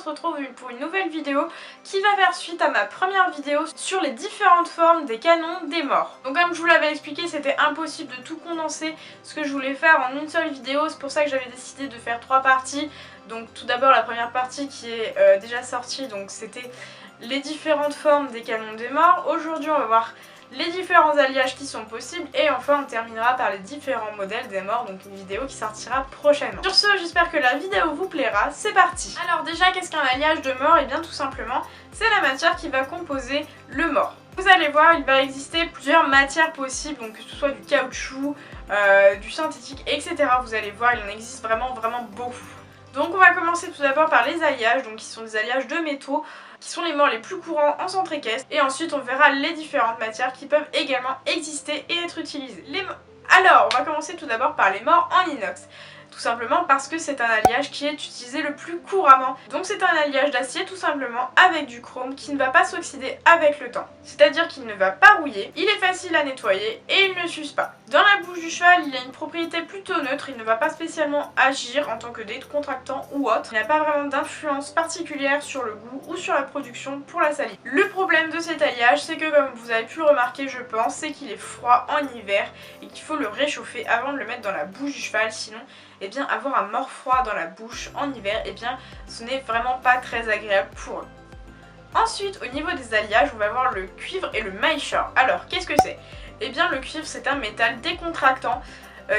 se retrouve pour une nouvelle vidéo qui va faire suite à ma première vidéo sur les différentes formes des canons des morts. Donc comme je vous l'avais expliqué, c'était impossible de tout condenser ce que je voulais faire en une seule vidéo, c'est pour ça que j'avais décidé de faire 3 parties. Donc tout d'abord la première partie qui est déjà sortie, donc c'était les différentes formes des canons des morts. Aujourd'hui on va voir les différents alliages qui sont possibles et enfin on terminera par les différents modèles des morts, donc une vidéo qui sortira prochainement. Sur ce, j'espère que la vidéo vous plaira, c'est parti. Alors déjà, qu'est-ce qu'un alliage de mort? Et bien tout simplement, c'est la matière qui va composer le mort. Vous allez voir, il va exister plusieurs matières possibles, donc que ce soit du caoutchouc, du synthétique, etc. Vous allez voir, il en existe vraiment beaucoup. Donc on va commencer tout d'abord par les alliages, donc qui sont des alliages de métaux, qui sont les morts les plus courants en centre équestre, et ensuite on verra les différentes matières qui peuvent également exister et être utilisées. Alors on va commencer tout d'abord par les morts en inox. Tout simplement parce que c'est un alliage qui est utilisé le plus couramment. Donc c'est un alliage d'acier tout simplement avec du chrome qui ne va pas s'oxyder avec le temps. C'est-à-dire qu'il ne va pas rouiller, il est facile à nettoyer et il ne s'use pas. Dans la bouche du cheval, il a une propriété plutôt neutre, il ne va pas spécialement agir en tant que décontractant ou autre. Il n'a pas vraiment d'influence particulière sur le goût ou sur la production pour la salive. Le problème de cet alliage, c'est que comme vous avez pu le remarquer je pense, c'est qu'il est froid en hiver et qu'il faut le réchauffer avant de le mettre dans la bouche du cheval, sinon eh bien avoir un mort froid dans la bouche en hiver, eh bien ce n'est vraiment pas très agréable pour eux. Ensuite, au niveau des alliages, on va voir le cuivre et le maillechort. Alors, qu'est-ce que c'est? Eh bien le cuivre, c'est un métal décontractant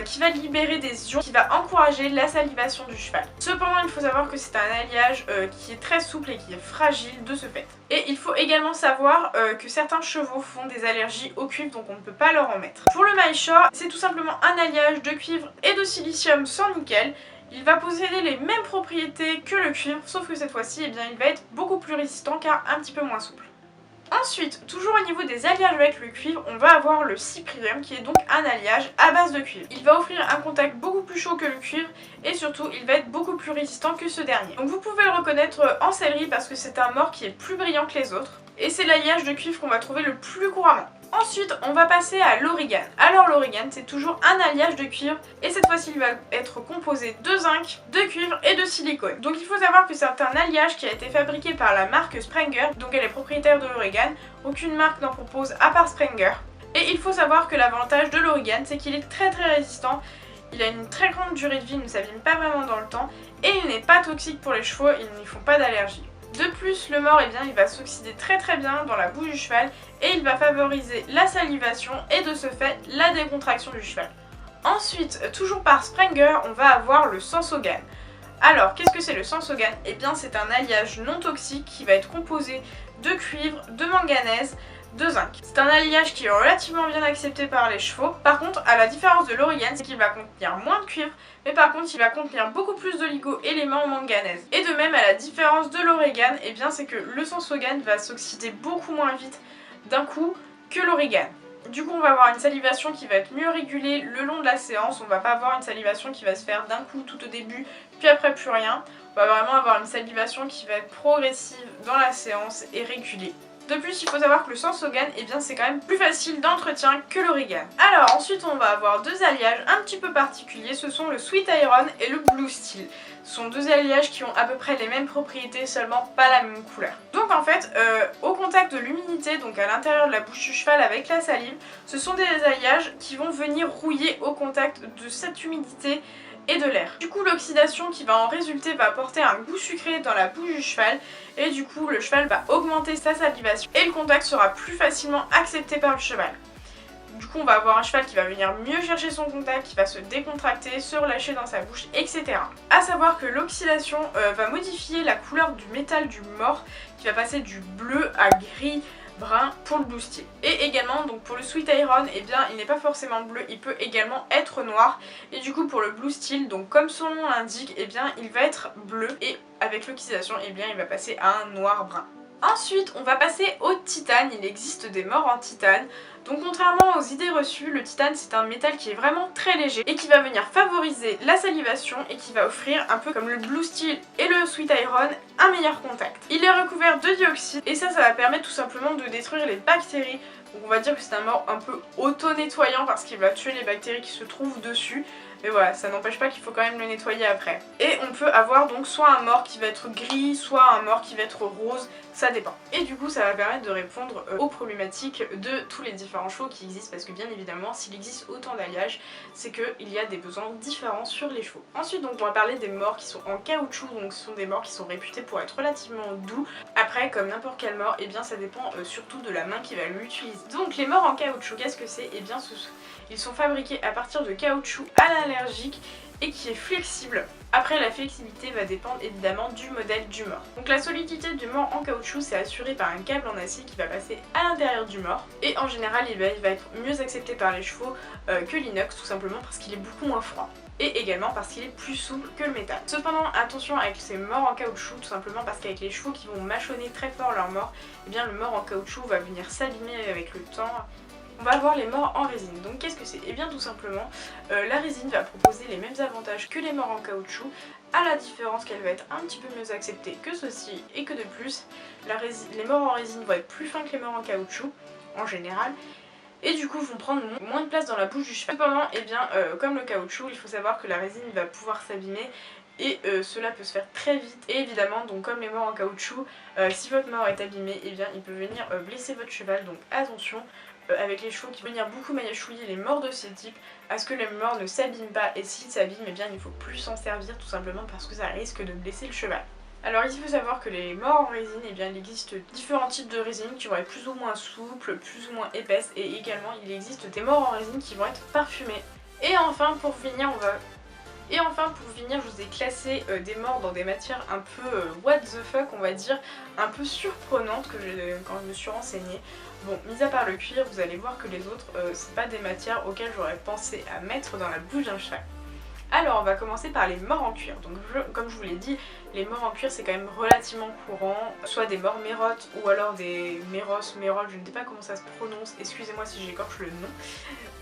qui va libérer des ions, qui va encourager la salivation du cheval. Cependant, il faut savoir que c'est un alliage qui est très souple et qui est fragile de ce fait. Et il faut également savoir que certains chevaux font des allergies au cuivre, donc on ne peut pas leur en mettre. Pour le maillechort, c'est tout simplement un alliage de cuivre et de silicium sans nickel. Il va posséder les mêmes propriétés que le cuivre, sauf que cette fois-ci, eh bien, il va être beaucoup plus résistant car un petit peu moins souple. Ensuite, toujours au niveau des alliages avec le cuivre, on va avoir le cyprium qui est donc un alliage à base de cuivre. Il va offrir un contact beaucoup plus chaud que le cuivre et surtout il va être beaucoup plus résistant que ce dernier. Donc vous pouvez le reconnaître en sellerie parce que c'est un mort qui est plus brillant que les autres et c'est l'alliage de cuivre qu'on va trouver le plus couramment. Ensuite, on va passer à l'origane. Alors l'origane, c'est toujours un alliage de cuivre et cette fois-ci, il va être composé de zinc, de cuivre et de silicone. Donc il faut savoir que c'est un alliage qui a été fabriqué par la marque Sprenger, donc elle est propriétaire de l'origane. Aucune marque n'en propose à part Sprenger. Et il faut savoir que l'avantage de l'origane, c'est qu'il est très résistant. Il a une très grande durée de vie, il ne s'abîme pas vraiment dans le temps et il n'est pas toxique pour les chevaux, ils n'y font pas d'allergie. De plus, le mort, eh bien, il va s'oxyder très bien dans la bouche du cheval et il va favoriser la salivation et de ce fait la décontraction du cheval. Ensuite, toujours par Sprenger, on va avoir le Sensogane. Alors, qu'est-ce que c'est le Sensogane? Eh bien, c'est un alliage non toxique qui va être composé de cuivre, de manganèse, de zinc. C'est un alliage qui est relativement bien accepté par les chevaux. Par contre, à la différence de l'origane, c'est qu'il va contenir moins de cuivre, mais par contre il va contenir beaucoup plus d'oligo-éléments en manganèse. Et de même, à la différence de l'origane, eh bien c'est que le Sensogane va s'oxyder beaucoup moins vite d'un coup que l'origane. Du coup on va avoir une salivation qui va être mieux régulée le long de la séance, on va pas avoir une salivation qui va se faire d'un coup tout au début, puis après plus rien. On va vraiment avoir une salivation qui va être progressive dans la séance et régulée. De plus, il faut savoir que le Sensogane, eh bien c'est quand même plus facile d'entretien que l'origane. Alors ensuite on va avoir deux alliages un petit peu particuliers, ce sont le Sweet Iron et le Blue Steel. Ce sont deux alliages qui ont à peu près les mêmes propriétés, seulement pas la même couleur. Donc en fait, au contact de l'humidité, donc à l'intérieur de la bouche du cheval avec la salive, ce sont des alliages qui vont venir rouiller au contact de cette humidité et de l'air. Du coup l'oxydation qui va en résulter va apporter un goût sucré dans la bouche du cheval et du coup le cheval va augmenter sa salivation et le contact sera plus facilement accepté par le cheval. Du coup on va avoir un cheval qui va venir mieux chercher son contact, qui va se décontracter, se relâcher dans sa bouche, etc. A savoir que l'oxydation va modifier la couleur du métal du mort qui va passer du bleu à gris, brun pour le Blue Steel. Et également donc pour le Sweet Iron, eh bien il n'est pas forcément bleu, il peut également être noir. Et du coup pour le Blue Steel, donc comme son nom l'indique, eh bien il va être bleu et avec l'oxydation, eh bien il va passer à un noir brun. Ensuite, on va passer au titane. Il existe des morts en titane. Donc contrairement aux idées reçues, le titane c'est un métal qui est vraiment très léger et qui va venir favoriser la salivation et qui va offrir, un peu comme le Blue Steel et le Sweet Iron, un meilleur contact. Il est recouvert de dioxyde et ça va permettre tout simplement de détruire les bactéries. Donc on va dire que c'est un mort un peu auto-nettoyant parce qu'il va tuer les bactéries qui se trouvent dessus. Mais voilà, ça n'empêche pas qu'il faut quand même le nettoyer après. Et on peut avoir donc soit un mors qui va être gris, soit un mors qui va être rose, ça dépend. Et du coup ça va permettre de répondre aux problématiques de tous les différents chevaux qui existent, parce que bien évidemment s'il existe autant d'alliages, c'est qu'il y a des besoins différents sur les chevaux. Ensuite donc on va parler des mors qui sont en caoutchouc, donc ce sont des mors qui sont réputés pour être relativement doux. Après comme n'importe quel mors, et bien ça dépend surtout de la main qui va l'utiliser. Donc les morts en caoutchouc, qu'est-ce que c'est? Et bien ils sont fabriqués à partir de caoutchouc allergique et qui est flexible. Après la flexibilité va dépendre évidemment du modèle du mors. Donc la solidité du mors en caoutchouc c'est assuré par un câble en acier qui va passer à l'intérieur du mors, et en général il va être mieux accepté par les chevaux que l'inox, tout simplement parce qu'il est beaucoup moins froid. Et également parce qu'il est plus souple que le métal. Cependant attention avec ces morts en caoutchouc, tout simplement parce qu'avec les chevaux qui vont mâchonner très fort leur mors, et bien le mors en caoutchouc va venir s'abîmer avec le temps. On va avoir les morts en résine. Donc qu'est-ce que c'est? Et bien tout simplement, la résine va proposer les mêmes avantages que les morts en caoutchouc, à la différence qu'elle va être un petit peu mieux acceptée que ceci, et que de plus, les morts en résine vont être plus fins que les morts en caoutchouc, en général, et du coup vont prendre moins de place dans la bouche du cheval. Cependant, et bien, comme le caoutchouc, il faut savoir que la résine va pouvoir s'abîmer, et cela peut se faire très vite. Et évidemment, donc comme les morts en caoutchouc, si votre mort est abîmé, et bien il peut venir blesser votre cheval, donc attention. Avec les chevaux qui vont venir beaucoup mâchouiller les morts de ce type, à ce que les morts ne s'abîment pas, et s'ils s'abîment, eh bien il ne faut plus s'en servir, tout simplement parce que ça risque de blesser le cheval. Alors il faut savoir que les morts en résine, eh bien il existe différents types de résine qui vont être plus ou moins souples, plus ou moins épaisses, et également il existe des morts en résine qui vont être parfumées. Et enfin pour finir, je vous ai classé des morts dans des matières un peu what the fuck, on va dire, un peu surprenantes quand je me suis renseignée. Bon, mis à part le cuir, vous allez voir que les autres, c'est pas des matières auxquelles j'aurais pensé à mettre dans la bouche d'un cheval. Alors on va commencer par les morts en cuir. Donc comme je vous l'ai dit, les morts en cuir c'est quand même relativement courant, soit des morts mérotes ou alors des méros, je ne sais pas comment ça se prononce, excusez-moi si j'écorche le nom,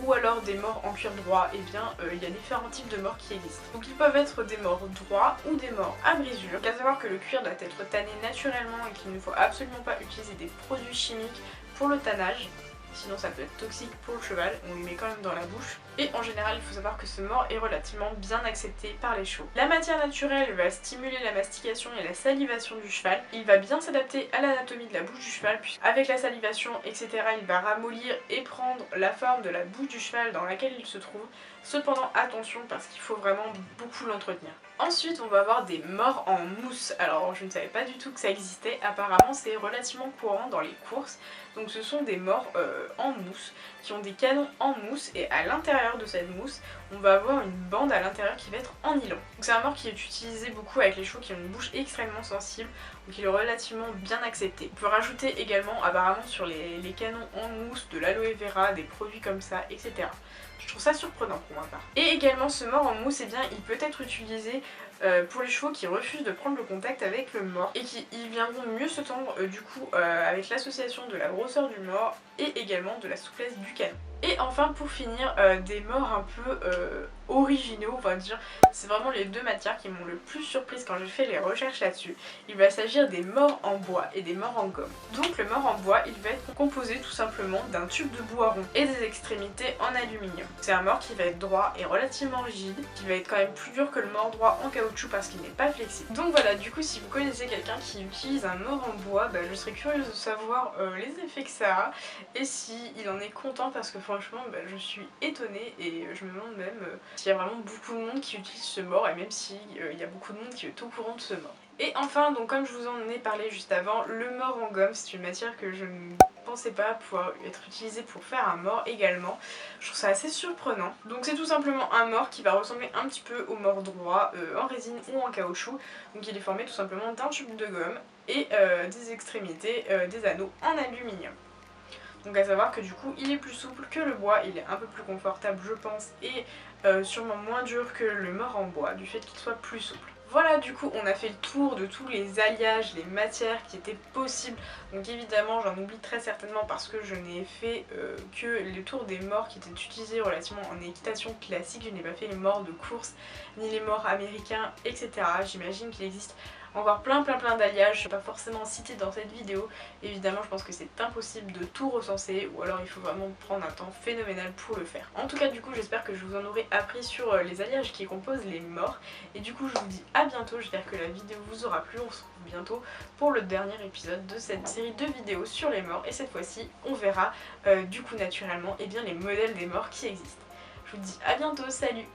ou alors des morts en cuir droit. Et bien il y a différents types de morts qui existent. Donc ils peuvent être des morts droits ou des morts à brisure. Il faut savoir que le cuir doit être tanné naturellement et qu'il ne faut absolument pas utiliser des produits chimiques pour le tannage. Sinon ça peut être toxique pour le cheval, on lui met quand même dans la bouche. Et en général il faut savoir que ce mors est relativement bien accepté par les chevaux. La matière naturelle va stimuler la mastication et la salivation du cheval. Il va bien s'adapter à l'anatomie de la bouche du cheval, puisqu'avec la salivation etc il va ramollir et prendre la forme de la bouche du cheval dans laquelle il se trouve. Cependant attention parce qu'il faut vraiment beaucoup l'entretenir. Ensuite on va avoir des morts en mousse. Alors je ne savais pas du tout que ça existait, apparemment c'est relativement courant dans les courses. Donc ce sont des morts en mousse qui ont des canons en mousse, et à l'intérieur de cette mousse on va avoir une bande à l'intérieur qui va être en nylon. Donc c'est un mort qui est utilisé beaucoup avec les chevaux qui ont une bouche extrêmement sensible, donc il est relativement bien accepté. On peut rajouter également apparemment sur les canons en mousse de l'aloe vera, des produits comme ça, etc. Je trouve ça surprenant pour ma part. Et également ce mort en mousse, eh bien, il peut être utilisé pour les chevaux qui refusent de prendre le contact avec le mort, et qui viendront mieux se tendre du coup avec l'association de la grosseur du mort et également de la souplesse du canon. Et enfin pour finir, des morts un peu originaux on va dire, c'est vraiment les deux matières qui m'ont le plus surprise quand j'ai fait les recherches là-dessus. Il va s'agir des morts en bois et des morts en gomme. Donc le mort en bois il va être composé tout simplement d'un tube de bois rond et des extrémités en aluminium. C'est un mort qui va être droit et relativement rigide, qui va être quand même plus dur que le mort droit en caoutchouc parce qu'il n'est pas flexible. Donc voilà, du coup si vous connaissez quelqu'un qui utilise un mort en bois, je serais curieuse de savoir les effets que ça a et si il en est content, parce que franchement je suis étonnée et je me demande même s'il y a vraiment beaucoup de monde qui utilise ce mort, et même s'il y a beaucoup de monde qui est au courant de ce mort. Et enfin, donc comme je vous en ai parlé juste avant, le mort en gomme c'est une matière que je ne pensais pas pouvoir être utilisée pour faire un mort également. Je trouve ça assez surprenant. Donc c'est tout simplement un mort qui va ressembler un petit peu au mort droit en résine ou en caoutchouc. Donc il est formé tout simplement d'un tube de gomme et des extrémités, des anneaux en aluminium. Donc à savoir que du coup il est plus souple que le bois, il est un peu plus confortable je pense, et sûrement moins dur que le mort en bois du fait qu'il soit plus souple. Voilà, du coup on a fait le tour de tous les alliages, les matières qui étaient possibles. Donc évidemment j'en oublie très certainement parce que je n'ai fait que le tour des morts qui étaient utilisés relativement en équitation classique. Je n'ai pas fait les morts de course ni les morts américains etc. J'imagine qu'il existe encore plein d'alliages, je ne vais pas forcément citer dans cette vidéo. Évidemment je pense que c'est impossible de tout recenser ou alors il faut vraiment prendre un temps phénoménal pour le faire. En tout cas du coup j'espère que je vous en aurai appris sur les alliages qui composent les morts et du coup je vous dis à bientôt, j'espère que la vidéo vous aura plu, on se retrouve bientôt pour le dernier épisode de cette série de vidéos sur les morts et cette fois-ci on verra du coup naturellement les modèles des morts qui existent. Je vous dis à bientôt, salut!